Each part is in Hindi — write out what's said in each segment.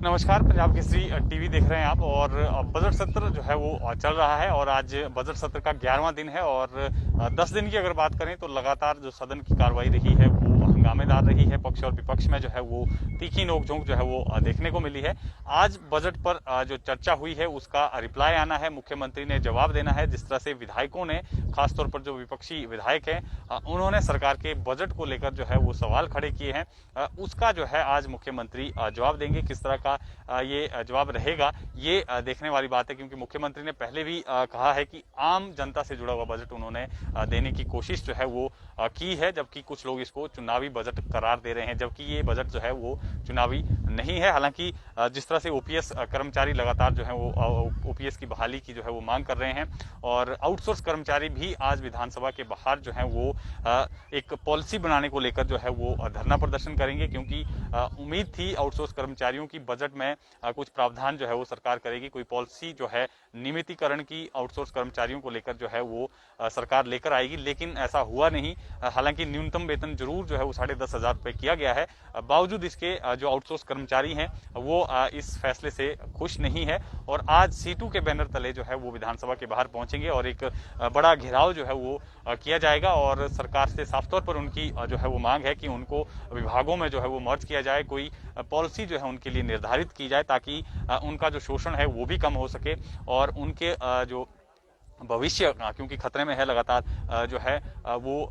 नमस्कार, पंजाब केसरी टीवी देख रहे हैं आप। और बजट सत्र जो है वो चल रहा है और आज बजट सत्र का 11वां दिन है। और 10 दिन की अगर बात करें तो लगातार जो सदन की कार्रवाई रही है वो हंगामेदार रही है। पक्ष और विपक्ष में जो है वो तीखी नोकझोंक जो है वो देखने को मिली है। आज बजट पर जो चर्चा हुई है उसका रिप्लाई आना है, मुख्यमंत्री ने जवाब देना है। जिस तरह से विधायकों ने, खासतौर पर जो विपक्षी विधायक हैं, उन्होंने सरकार के बजट को लेकर जो है वो सवाल खड़े किए हैं, उसका जो है आज मुख्यमंत्री जवाब देंगे। किस तरह का ये जवाब रहेगा ये देखने वाली बात है, क्योंकि मुख्यमंत्री ने पहले भी कहा है कि आम जनता से जुड़ा हुआ बजट उन्होंने देने की कोशिश जो है वो की है, जबकि कुछ लोग इसको चुनावी बजट करार दे रहे हैं, जबकि ये बजट जो है वो चुनावी नहीं है। हालांकि जिस तरह से ओपीएस कर्मचारी लगातार जो है वो ओपीएस की बहाली की जो है वो मांग कर रहे हैं, और आउटसोर्स कर्मचारी भी आज विधानसभा के बाहर जो है वो एक पॉलिसी बनाने को लेकर जो है वो धरना प्रदर्शन करेंगे, क्योंकि उम्मीद थी आउटसोर्स कर्मचारियों की बजट में कुछ प्रावधान जो है वो सरकार करेगी, कोई पॉलिसी जो है नियमितीकरण की आउटसोर्स कर्मचारियों को लेकर जो है वो सरकार लेकर आएगी, लेकिन ऐसा हुआ नहीं। हालांकि न्यूनतम वेतन जरूर जो है वो 10,500 रुपए किया गया है, बावजूद इसके जो आउटसोर्स कर्मचारी हैं वो इस फैसले से खुश नहीं है। और आज सीटू के बैनर तले जो है वो विधानसभा के बाहर पहुंचेंगे और एक बड़ा घेराव जो है वो किया जाएगा, और सरकार से साफ तौर पर उनकी जो है वो मांग है कि उनको विभागों में जो है वो मर्ज किया जाए, कोई पॉलिसी जो है उनके लिए निर्धारित की जाए, ताकि उनका जो शोषण है वो भी कम हो सके और उनके जो भविष्य, क्योंकि खतरे में है लगातार जो है वो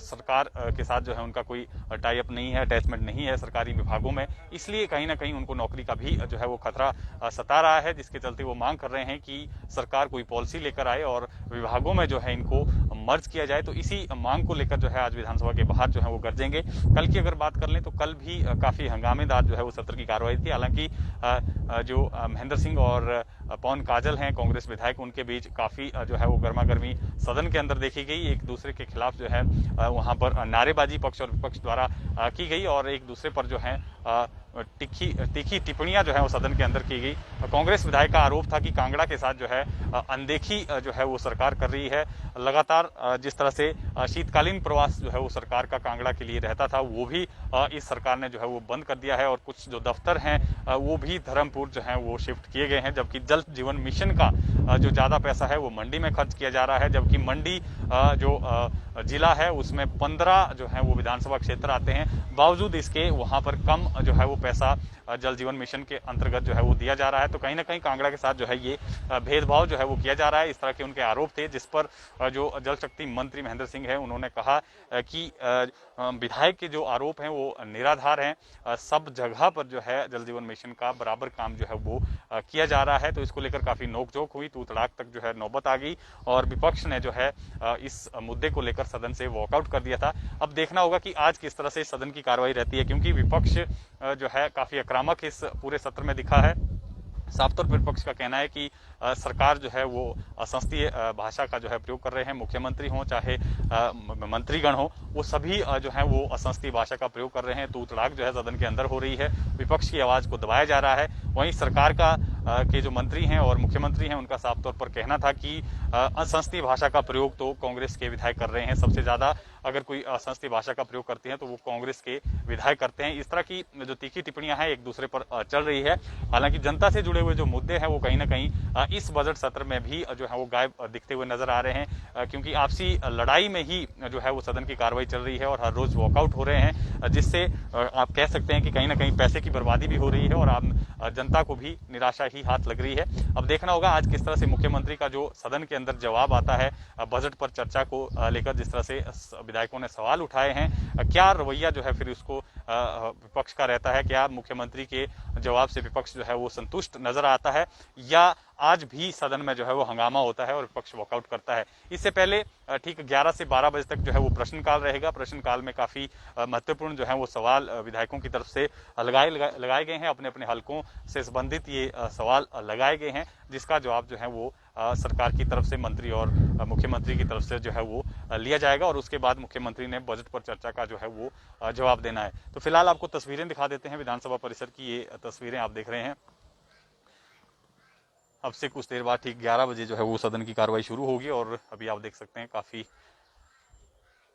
सरकार के साथ जो है उनका कोई टाई अप नहीं है, अटैचमेंट नहीं है सरकारी विभागों में, इसलिए कहीं ना कहीं उनको नौकरी का भी जो है वो खतरा सता रहा है, जिसके चलते वो मांग कर रहे हैं कि सरकार कोई पॉलिसी लेकर आए और विभागों में जो है इनको मर्ज किया जाए। तो इसी मांग को लेकर जो है आज विधानसभा के बाहर जो है वो गरजेंगे। कल की अगर बात कर लें तो कल भी काफी हंगामेदार जो है वो सत्र की कार्रवाई थी। हालांकि जो महेंद्र सिंह और पवन काजल हैं कांग्रेस विधायक, उनके बीच काफी जो है वो गर्मा गर्मी सदन के अंदर देखी गई। एक दूसरे के खिलाफ जो है वहां पर नारेबाजी पक्ष और विपक्ष द्वारा की गई, और एक दूसरे पर जो है तीखी टिप्पणियां जो है वो सदन के अंदर की गई। कांग्रेस विधायक का आरोप था कि कांगड़ा के साथ जो है अनदेखी जो है वो सरकार कर रही है। लगातार जिस तरह से शीतकालीन प्रवास जो है वो सरकार का कांगड़ा के लिए रहता था, वो भी इस सरकार ने जो है वो बंद कर दिया है, और कुछ जो दफ्तर हैं वो भी धर्मपुर जो है वो शिफ्ट किए गए हैं। जबकि जल जीवन मिशन का जो ज्यादा पैसा है वो मंडी में खर्च किया जा रहा है, जबकि मंडी जो जिला है उसमें 15 जो है वो विधानसभा क्षेत्र आते हैं, बावजूद इसके वहां पर कम जो है वो पैसा जल जीवन मिशन के अंतर्गत जो है वो दिया जा रहा है। तो कहीं ना कहीं कांगड़ा के साथ जो है ये भेदभाव जो है वो किया जा रहा है, इस तरह के उनके आरोप थे, जिस पर जो जल शक्ति मंत्री महेंद्र सिंह है उन्होंने कहा कि विधायक के जो आरोप हैं वो निराधार हैं। सब जगह पर जो है जल जीवन मिशन का बराबर काम जो है वो किया जा रहा है। तो इसको लेकर काफी नोकझोंक हुई, तू तड़ाक तक जो है नौबत आ गई, और विपक्ष ने जो है इस मुद्दे को लेकर सदन से वॉकआउट कर दिया था। अब देखना होगा कि आज किस तरह से सदन की कार्रवाई रहती है, क्योंकि विपक्ष जो है काफी आक्रामक इस पूरे सत्र में दिखा है। साफ तौर पर विपक्ष का कहना है कि सरकार जो है वो असंसदीय भाषा का जो है प्रयोग कर रहे हैं। मुख्यमंत्री हो चाहे मंत्रीगण हो, वो सभी जो है वो असंसदीय भाषा का प्रयोग कर रहे हैं। तू तड़ाक जो है सदन के अंदर हो रही है, विपक्ष की आवाज को दबाया जा रहा है। वहीं सरकार का के जो मंत्री हैं और मुख्यमंत्री हैं उनका साफ तौर पर कहना था कि असंसदीय भाषा का प्रयोग तो कांग्रेस के विधायक कर रहे हैं। सबसे ज्यादा अगर कोई असंसदीय भाषा का प्रयोग करते हैं तो वो कांग्रेस के विधायक करते हैं। इस तरह की जो तीखी टिप्पणियां हैं एक दूसरे पर चल रही है। हालांकि जनता से जुड़े हुए जो मुद्दे हैं वो कहीं ना कहीं इस बजट सत्र में भी जो है वो गायब दिखते हुए नजर आ रहे हैं, क्योंकि आपसी लड़ाई में ही जो है वो सदन की कार्रवाई चल रही है और हर रोज वॉकआउट हो रहे हैं, जिससे आप कह सकते हैं कि कहीं ना कहीं पैसे की बर्बादी भी हो रही है और आम जनता को भी निराशा ही हाथ लग रही है। अब देखना होगा आज किस तरह से मुख्यमंत्री का जो सदन के अंदर जवाब आता है बजट पर चर्चा को लेकर। जिस तरह से विधायकों ने सवाल उठाए हैं, क्या रवैया जो है फिर उसको विपक्ष का रहता है, क्या मुख्यमंत्री के जवाब से विपक्ष जो है वो संतुष्ट नजर आता है, या आज भी सदन में जो है वो हंगामा होता है और विपक्ष वॉकआउट करता है। इससे पहले ठीक 11 से 12 बजे तक जो है वो प्रश्नकाल रहेगा। प्रश्नकाल में काफी महत्वपूर्ण जो है वो सवाल विधायकों की तरफ से लगाए गए हैं, अपने अपने हलकों से संबंधित ये सवाल लगाए गए हैं, जिसका जवाब जो है वो सरकार की तरफ से मंत्री और मुख्यमंत्री की तरफ से जो है वो लिया जाएगा, और उसके बाद मुख्यमंत्री ने बजट पर चर्चा का जो है वो जवाब देना है। तो फिलहाल आपको तस्वीरें दिखा देते हैं विधानसभा परिसर की। ये तस्वीरें आप देख रहे हैं। अब से कुछ देर बाद ठीक 11 बजे जो है वो सदन की कार्रवाई शुरू होगी, और अभी आप देख सकते हैं काफी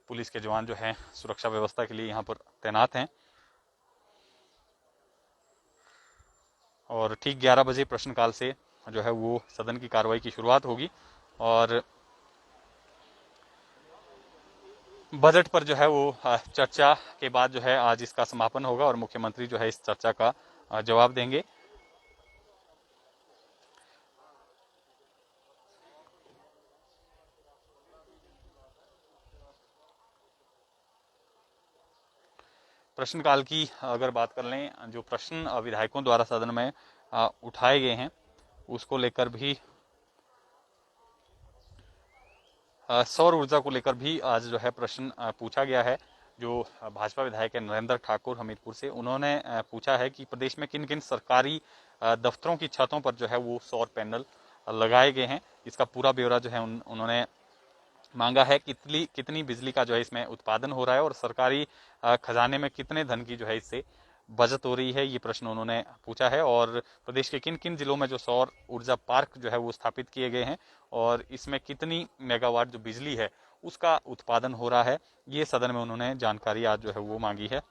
पुलिस के जवान जो हैं सुरक्षा व्यवस्था के लिए यहाँ पर तैनात हैं। और ठीक 11 बजे प्रश्नकाल से जो है वो सदन की कार्रवाई की शुरुआत होगी और बजट पर जो है वो चर्चा के बाद जो है आज इसका समापन होगा और मुख्यमंत्री जो है इस चर्चा का जवाब देंगे। प्रश्नकाल की अगर बात कर लें, जो प्रश्न विधायकों द्वारा सदन में उठाए गए हैं उसको लेकर भी, सौर ऊर्जा को लेकर भी आज जो है प्रश्न पूछा गया है। जो भाजपा विधायक है नरेंद्र ठाकुर हमीरपुर से, उन्होंने पूछा है कि प्रदेश में किन किन सरकारी दफ्तरों की छतों पर जो है वो सौर पैनल लगाए गए हैं। इसका पूरा ब्यौरा जो है उन्होंने मांगा है। कितनी बिजली का जो है इसमें उत्पादन हो रहा है और सरकारी खजाने में कितने धन की जो है इससे बचत हो रही है, ये प्रश्न उन्होंने पूछा है। और प्रदेश के किन किन जिलों में जो सौर ऊर्जा पार्क जो है वो स्थापित किए गए हैं और इसमें कितनी मेगावाट जो बिजली है उसका उत्पादन हो रहा है, ये सदन में उन्होंने जानकारी आज जो है वो मांगी है।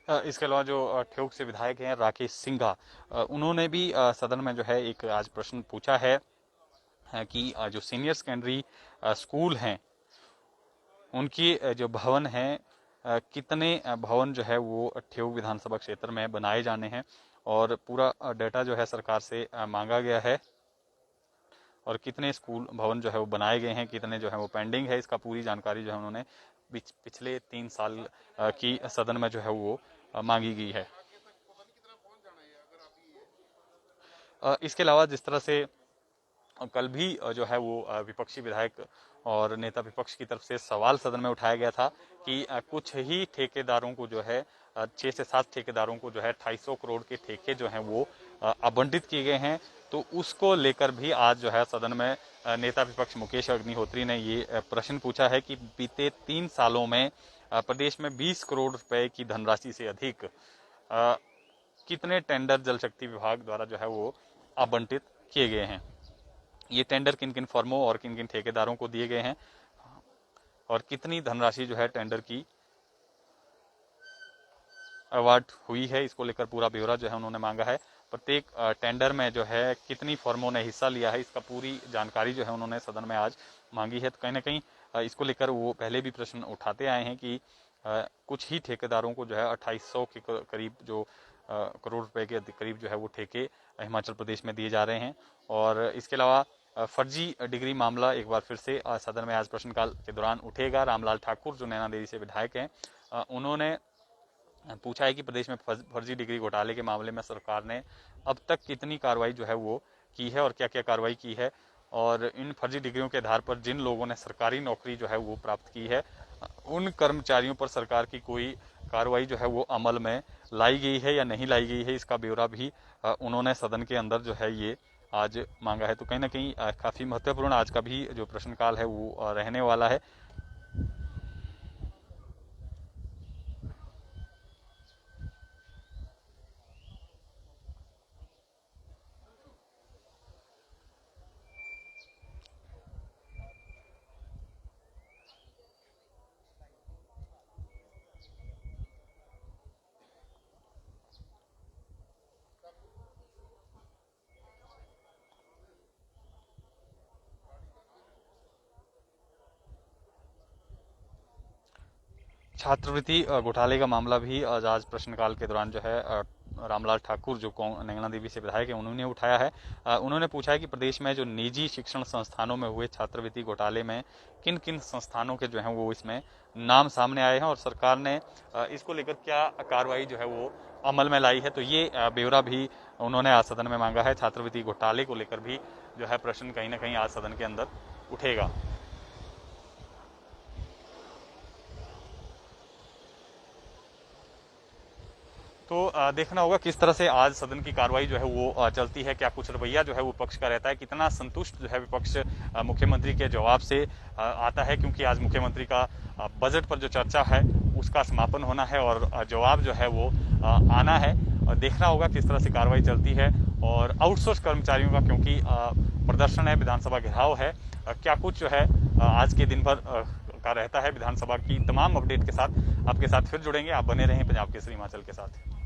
इसके अलावा जो ठेउक से विधायक हैं राकेश सिंघा, उन्होंने भी सदन में जो है एक आज प्रश्न पूछा है कि जो सीनियर सेकेंडरी स्कूल हैं उनकी जो भवन हैं, कितने भवन जो है वो ठेउक विधानसभा क्षेत्र में बनाए जाने हैं और पूरा डेटा जो है सरकार से मांगा गया है और कितने स्कूल भवन जो है वो बनाए गए हैं, कितने जो है वो पेंडिंग है, इसका पूरी जानकारी जो है उन्होंने पिछले 3 साल की सदन में जो है वो मांगी गई है। इसके अलावा जिस तरह से कल भी जो है वो विपक्षी विधायक और नेता विपक्ष की तरफ से सवाल सदन में उठाया गया था कि कुछ ही ठेकेदारों को जो है 6 से 7 ठेकेदारों को जो है 250 करोड़ के ठेके जो हैं वो आवंटित किए गए हैं, तो उसको लेकर भी आज जो है सदन में नेता विपक्ष मुकेश अग्निहोत्री ने ये प्रश्न पूछा है कि बीते 3 सालों में प्रदेश में 20 करोड़ रुपए की धनराशि से अधिक कितने टेंडर जल शक्ति विभाग द्वारा जो है वो आवंटित किए गए हैं, ये टेंडर किन किन फर्मों और किन किन ठेकेदारों को दिए गए हैं और कितनी धनराशि जो है टेंडर की अवार्ड हुई है, इसको लेकर पूरा ब्यौरा जो है उन्होंने मांगा है। प्रत्येक टेंडर में जो है कितनी फर्मों ने हिस्सा लिया है, इसका पूरी जानकारी जो है उन्होंने सदन में आज मांगी है। तो कहीं ना कहीं इसको लेकर वो पहले भी प्रश्न उठाते आए हैं कि कुछ ही ठेकेदारों को जो है 2800 के करीब जो करोड़ रुपए के करीब जो है वो ठेके हिमाचल प्रदेश में दिए जा रहे हैं। और इसके अलावा फर्जी डिग्री मामला एक बार फिर से सदन में आज प्रश्नकाल के दौरान उठेगा। रामलाल ठाकुर जो नैना देवी से विधायक हैं, उन्होंने पूछा है कि प्रदेश में फर्जी डिग्री घोटाले के मामले में सरकार ने अब तक कितनी कार्रवाई जो है वो की है और क्या क्या कार्रवाई की है, और इन फर्जी डिग्रियों के आधार पर जिन लोगों ने सरकारी नौकरी जो है वो प्राप्त की है उन कर्मचारियों पर सरकार की कोई कार्रवाई जो है वो अमल में लाई गई है या नहीं लाई गई है, इसका ब्यौरा भी उन्होंने सदन के अंदर जो है ये आज मांगा है। तो कहीं ना कहीं काफी महत्वपूर्ण आज का भी जो प्रश्नकाल है वो रहने वाला है। छात्रवृत्ति घोटाले का मामला भी आज प्रश्नकाल के दौरान जो है रामलाल ठाकुर जो नैना देवी से विधायक है उन्होंने उठाया है। उन्होंने पूछा है कि प्रदेश में जो निजी शिक्षण संस्थानों में हुए छात्रवृत्ति घोटाले में किन किन संस्थानों के जो है वो इसमें नाम सामने आए हैं और सरकार ने इसको लेकर क्या कार्रवाई जो है वो अमल में लाई है। तो ये ब्यौरा भी उन्होंने आज सदन में मांगा है। छात्रवृत्ति घोटाले को लेकर भी जो है प्रश्न कहीं ना कहीं आज सदन के अंदर उठेगा। तो देखना होगा किस तरह से आज सदन की कार्रवाई जो है वो चलती है। क्या कुछ रवैया जो है वो विपक्ष का रहता है, कितना संतुष्ट जो है विपक्ष मुख्यमंत्री के जवाब से आता है, क्योंकि आज मुख्यमंत्री का बजट पर जो चर्चा है उसका समापन होना है और जवाब जो है वो आना है। देखना होगा किस तरह से कार्रवाई चलती है। और आउटसोर्स कर्मचारियों का क्योंकि प्रदर्शन है, विधानसभा घेराव है, क्या कुछ जो है आज के दिन भर का रहता है। विधानसभा की तमाम अपडेट के साथ आपके साथ फिर जुड़ेंगे। आप बने रहें पंजाब केसरी हिमाचल के साथ।